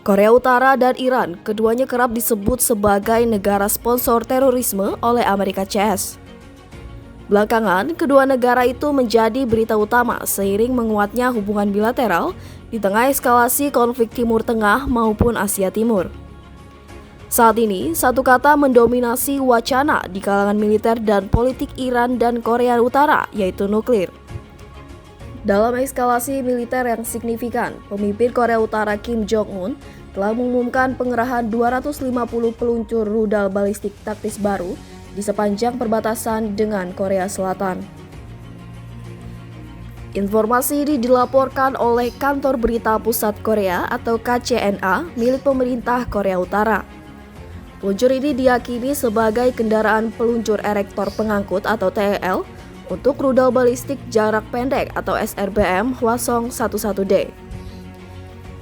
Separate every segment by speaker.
Speaker 1: Korea Utara dan Iran keduanya kerap disebut sebagai negara sponsor terorisme oleh Amerika CS. Belakangan, kedua negara itu menjadi berita utama seiring menguatnya hubungan bilateral di tengah eskalasi konflik Timur Tengah maupun Asia Timur. Saat ini, satu kata mendominasi wacana di kalangan militer dan politik Iran dan Korea Utara, yaitu nuklir. Dalam eskalasi militer yang signifikan, pemimpin Korea Utara Kim Jong-un telah mengumumkan pengerahan 250 peluncur rudal balistik taktis baru di sepanjang perbatasan dengan Korea Selatan. Informasi ini dilaporkan oleh Kantor Berita Pusat Korea atau KCNA milik pemerintah Korea Utara. Peluncur ini diyakini sebagai kendaraan peluncur erektor pengangkut atau TEL untuk rudal balistik jarak pendek atau SRBM Hwasong 11D.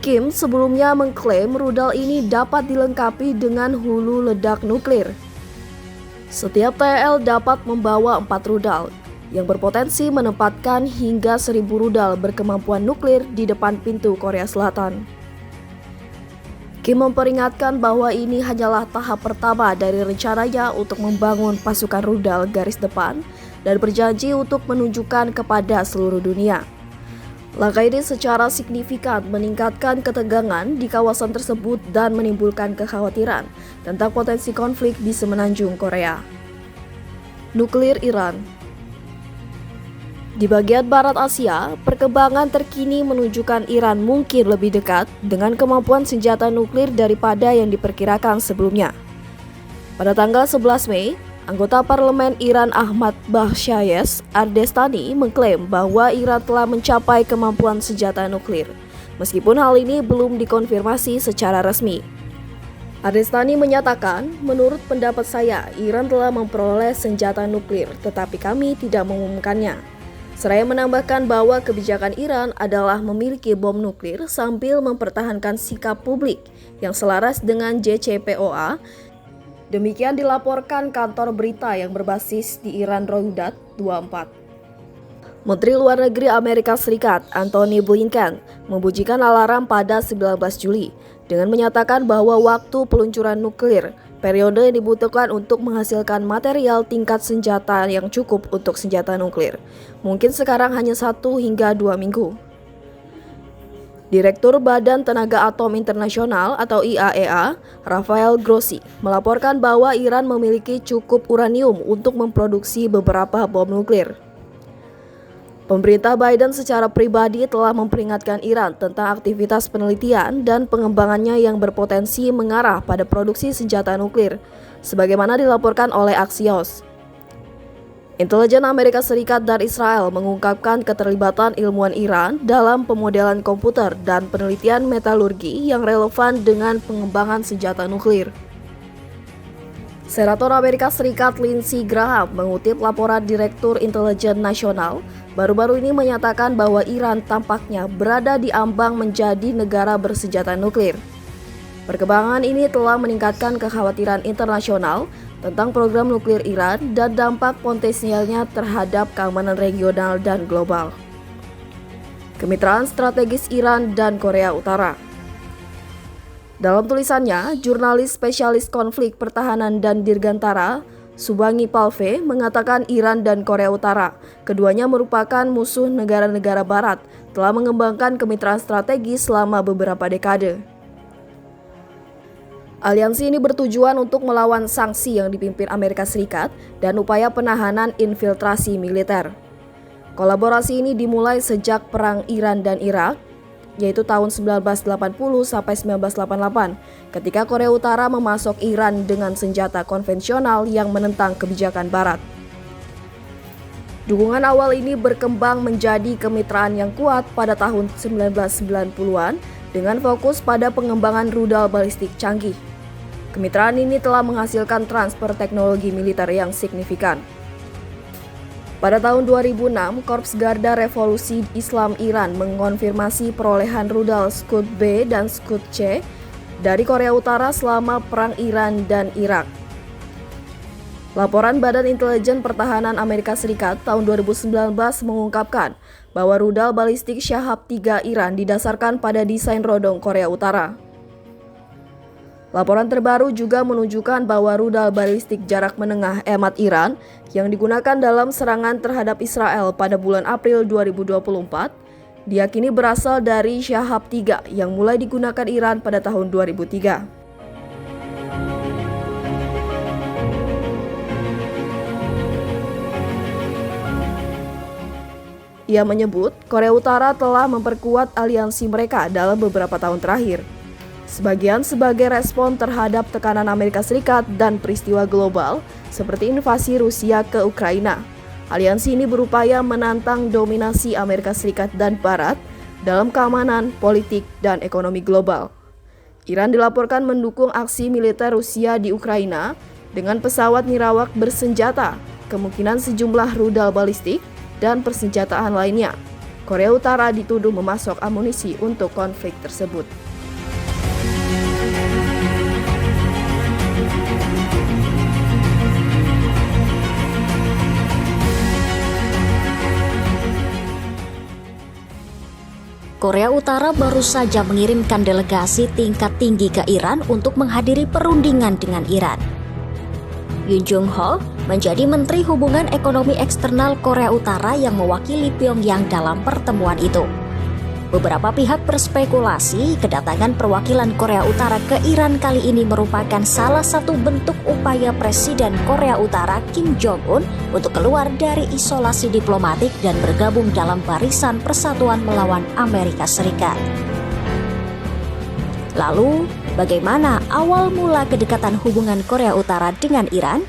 Speaker 1: Kim sebelumnya mengklaim rudal ini dapat dilengkapi dengan hulu ledak nuklir. Setiap TEL dapat membawa 4 rudal yang berpotensi menempatkan hingga 1.000 rudal berkemampuan nuklir di depan pintu Korea Selatan. Kim memperingatkan bahwa ini hanyalah tahap pertama dari rencananya untuk membangun pasukan rudal garis depan dan berjanji untuk menunjukkan kepada seluruh dunia. Langkah ini secara signifikan meningkatkan ketegangan di kawasan tersebut dan menimbulkan kekhawatiran tentang potensi konflik di semenanjung Korea. Nuklir Iran. Di bagian barat Asia, perkembangan terkini menunjukkan Iran mungkin lebih dekat dengan kemampuan senjata nuklir daripada yang diperkirakan sebelumnya. Pada tanggal 11 Mei, anggota parlemen Iran Ahmad Bahshayes Ardestani mengklaim bahwa Iran telah mencapai kemampuan senjata nuklir, meskipun hal ini belum dikonfirmasi secara resmi. Ardestani menyatakan, menurut pendapat saya, Iran telah memperoleh senjata nuklir, tetapi kami tidak mengumumkannya. Seraya menambahkan bahwa kebijakan Iran adalah memiliki bom nuklir sambil mempertahankan sikap publik yang selaras dengan JCPOA. Demikian dilaporkan kantor berita yang berbasis di Iran Reuters 24. Menteri Luar Negeri Amerika Serikat Antony Blinken membujikan alarm pada 19 Juli dengan menyatakan bahwa waktu peluncuran nuklir periode yang dibutuhkan untuk menghasilkan material tingkat senjata yang cukup untuk senjata nuklir mungkin sekarang hanya 1 hingga 2 minggu. Direktur Badan Tenaga Atom Internasional atau IAEA, Rafael Grossi, melaporkan bahwa Iran memiliki cukup uranium untuk memproduksi beberapa bom nuklir. Pemerintah Biden secara pribadi telah memperingatkan Iran tentang aktivitas penelitian dan pengembangannya yang berpotensi mengarah pada produksi senjata nuklir, sebagaimana dilaporkan oleh Axios. Intelijen Amerika Serikat dan Israel mengungkapkan keterlibatan ilmuwan Iran dalam pemodelan komputer dan penelitian metalurgi yang relevan dengan pengembangan senjata nuklir. Senator Amerika Serikat Lindsey Graham mengutip laporan Direktur Intelijen Nasional baru-baru ini menyatakan bahwa Iran tampaknya berada di ambang menjadi negara bersenjata nuklir. Perkembangan ini telah meningkatkan kekhawatiran internasional tentang program nuklir Iran dan dampak potensialnya terhadap keamanan regional dan global. Kemitraan strategis Iran dan Korea Utara. Dalam tulisannya, jurnalis spesialis konflik pertahanan dan dirgantara Subangi Palve mengatakan Iran dan Korea Utara, keduanya merupakan musuh negara-negara barat, telah mengembangkan kemitraan strategis selama beberapa dekade. Aliansi ini bertujuan untuk melawan sanksi yang dipimpin Amerika Serikat dan upaya penahanan infiltrasi militer. Kolaborasi ini dimulai sejak Perang Iran dan Irak, yaitu tahun 1980 sampai 1988, ketika Korea Utara memasok Iran dengan senjata konvensional yang menentang kebijakan Barat. Dukungan awal ini berkembang menjadi kemitraan yang kuat pada tahun 1990-an dengan fokus pada pengembangan rudal balistik canggih. Kemitraan ini telah menghasilkan transfer teknologi militer yang signifikan. Pada tahun 2006, Korps Garda Revolusi Islam Iran mengonfirmasi perolehan rudal Scud B dan Scud C dari Korea Utara selama Perang Iran dan Irak. Laporan Badan Intelijen Pertahanan Amerika Serikat tahun 2019 mengungkapkan bahwa rudal balistik Shahab 3 Iran didasarkan pada desain rodong Korea Utara. Laporan terbaru juga menunjukkan bahwa rudal balistik jarak menengah Emad Iran yang digunakan dalam serangan terhadap Israel pada bulan April 2024 diyakini berasal dari Shahab-3 yang mulai digunakan Iran pada tahun 2003. Ia menyebut Korea Utara telah memperkuat aliansi mereka dalam beberapa tahun terakhir. Sebagian sebagai respon terhadap tekanan Amerika Serikat dan peristiwa global seperti invasi Rusia ke Ukraina. Aliansi ini berupaya menantang dominasi Amerika Serikat dan Barat dalam keamanan, politik, dan ekonomi global. Iran dilaporkan mendukung aksi militer Rusia di Ukraina dengan pesawat nirawak bersenjata, kemungkinan sejumlah rudal balistik, dan persenjataan lainnya. Korea Utara dituduh memasok amunisi untuk konflik tersebut.
Speaker 2: Korea Utara baru saja mengirimkan delegasi tingkat tinggi ke Iran untuk menghadiri perundingan dengan Iran. Yoon Jung-ho menjadi Menteri Hubungan Ekonomi Eksternal Korea Utara yang mewakili Pyongyang dalam pertemuan itu. Beberapa pihak berspekulasi kedatangan perwakilan Korea Utara ke Iran kali ini merupakan salah satu bentuk upaya Presiden Korea Utara Kim Jong-un untuk keluar dari isolasi diplomatik dan bergabung dalam barisan persatuan melawan Amerika Serikat. Lalu, bagaimana awal mula kedekatan hubungan Korea Utara dengan Iran?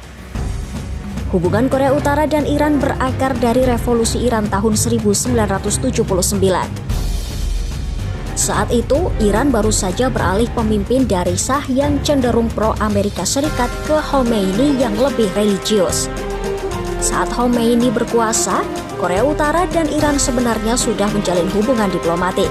Speaker 2: Hubungan Korea Utara dan Iran berakar dari Revolusi Iran tahun 1979. Saat itu, Iran baru saja beralih pemimpin dari Shah yang cenderung pro-Amerika Serikat ke Khomeini yang lebih religius. Saat Khomeini berkuasa, Korea Utara dan Iran sebenarnya sudah menjalin hubungan diplomatik.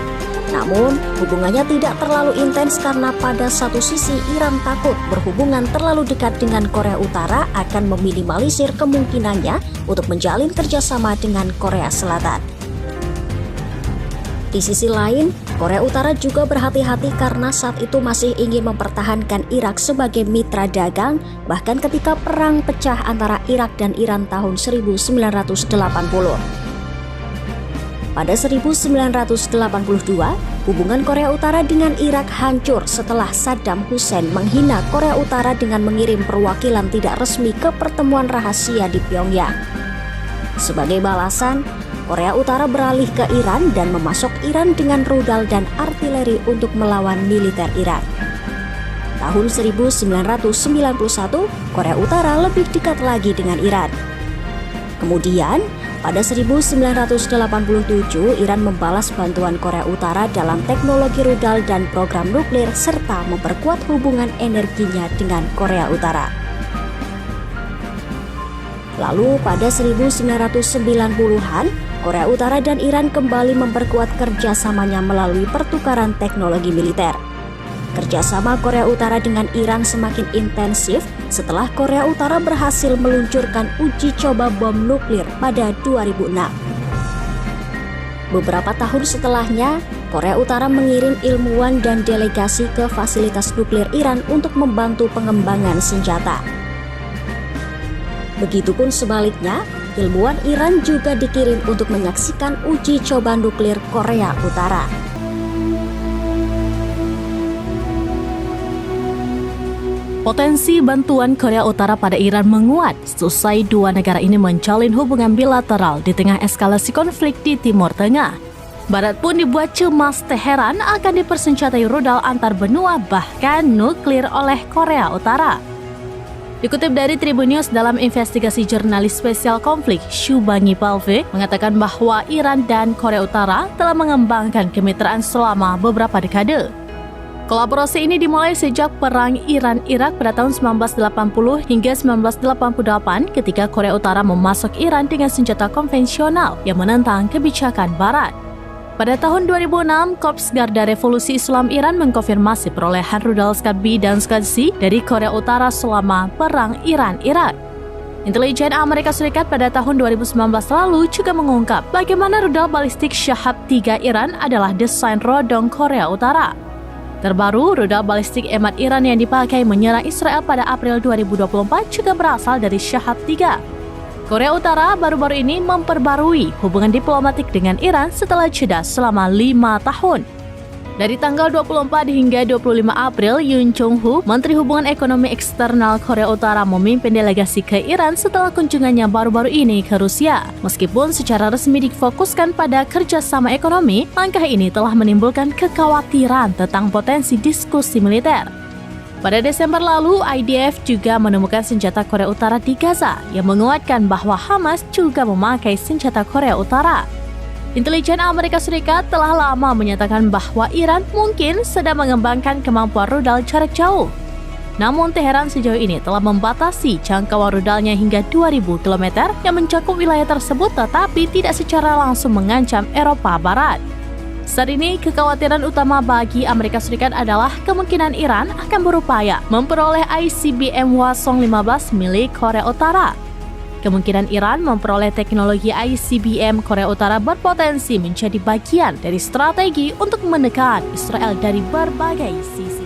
Speaker 2: Namun, hubungannya tidak terlalu intens karena pada satu sisi Iran takut berhubungan terlalu dekat dengan Korea Utara akan meminimalisir kemungkinannya untuk menjalin kerjasama dengan Korea Selatan. Di sisi lain, Korea Utara juga berhati-hati karena saat itu masih ingin mempertahankan Irak sebagai mitra dagang, bahkan ketika perang pecah antara Irak dan Iran tahun 1980. Pada 1982, hubungan Korea Utara dengan Irak hancur setelah Saddam Hussein menghina Korea Utara dengan mengirim perwakilan tidak resmi ke pertemuan rahasia di Pyongyang. Sebagai balasan, Korea Utara beralih ke Iran dan memasok Iran dengan rudal dan artileri untuk melawan militer Iran. Tahun 1991, Korea Utara lebih dekat lagi dengan Iran. Kemudian, pada 1987, Iran membalas bantuan Korea Utara dalam teknologi rudal dan program nuklir serta memperkuat hubungan energinya dengan Korea Utara. Lalu pada 1990-an, Korea Utara dan Iran kembali memperkuat kerjasamanya melalui pertukaran teknologi militer. Kerjasama Korea Utara dengan Iran semakin intensif setelah Korea Utara berhasil meluncurkan uji coba bom nuklir pada 2006. Beberapa tahun setelahnya, Korea Utara mengirim ilmuwan dan delegasi ke fasilitas nuklir Iran untuk membantu pengembangan senjata. Begitupun sebaliknya, ilmuwan Iran juga dikirim untuk menyaksikan uji coba nuklir Korea Utara.
Speaker 3: Potensi bantuan Korea Utara pada Iran menguat seusai dua negara ini menjalin hubungan bilateral di tengah eskalasi konflik di Timur Tengah. Barat pun dibuat cemas Teheran akan dipersenjatai rudal antar benua bahkan nuklir oleh Korea Utara. Dikutip dari Tribun News, dalam investigasi jurnalis spesial konflik Shubhangi Palve mengatakan bahwa Iran dan Korea Utara telah mengembangkan kemitraan selama beberapa dekade. Kolaborasi ini dimulai sejak Perang Iran-Irak pada tahun 1980 hingga 1988 ketika Korea Utara memasok Iran dengan senjata konvensional yang menentang kebijakan Barat. Pada tahun 2006, Korps Garda Revolusi Islam Iran mengkonfirmasi perolehan rudal Scud B dan Scud C dari Korea Utara selama Perang Iran-Irak. Intelijen Amerika Serikat pada tahun 2019 lalu juga mengungkap bagaimana rudal balistik Shahab-3 Iran adalah desain rodong Korea Utara. Terbaru, rudal balistik Emad Iran yang dipakai menyerang Israel pada April 2024 juga berasal dari Shahab-3. Korea Utara baru-baru ini memperbarui hubungan diplomatik dengan Iran setelah jeda selama 5 tahun. Dari tanggal 24 hingga 25 April, Yoon Jong-ho, Menteri Hubungan Ekonomi Eksternal Korea Utara, memimpin delegasi ke Iran setelah kunjungannya baru-baru ini ke Rusia. Meskipun secara resmi difokuskan pada kerjasama ekonomi, langkah ini telah menimbulkan kekhawatiran tentang potensi diskusi militer. Pada Desember lalu, IDF juga menemukan senjata Korea Utara di Gaza yang menguatkan bahwa Hamas juga memakai senjata Korea Utara. Intelijen Amerika Serikat telah lama menyatakan bahwa Iran mungkin sedang mengembangkan kemampuan rudal jarak jauh. Namun Teheran sejauh ini telah membatasi jangkauan rudalnya hingga 2.000 km yang mencakup wilayah tersebut tetapi tidak secara langsung mengancam Eropa Barat. Saat ini, kekhawatiran utama bagi Amerika Serikat adalah kemungkinan Iran akan berupaya memperoleh ICBM Hwasong-15 milik Korea Utara. Kemungkinan Iran memperoleh teknologi ICBM Korea Utara berpotensi menjadi bagian dari strategi untuk menekan Israel dari berbagai sisi.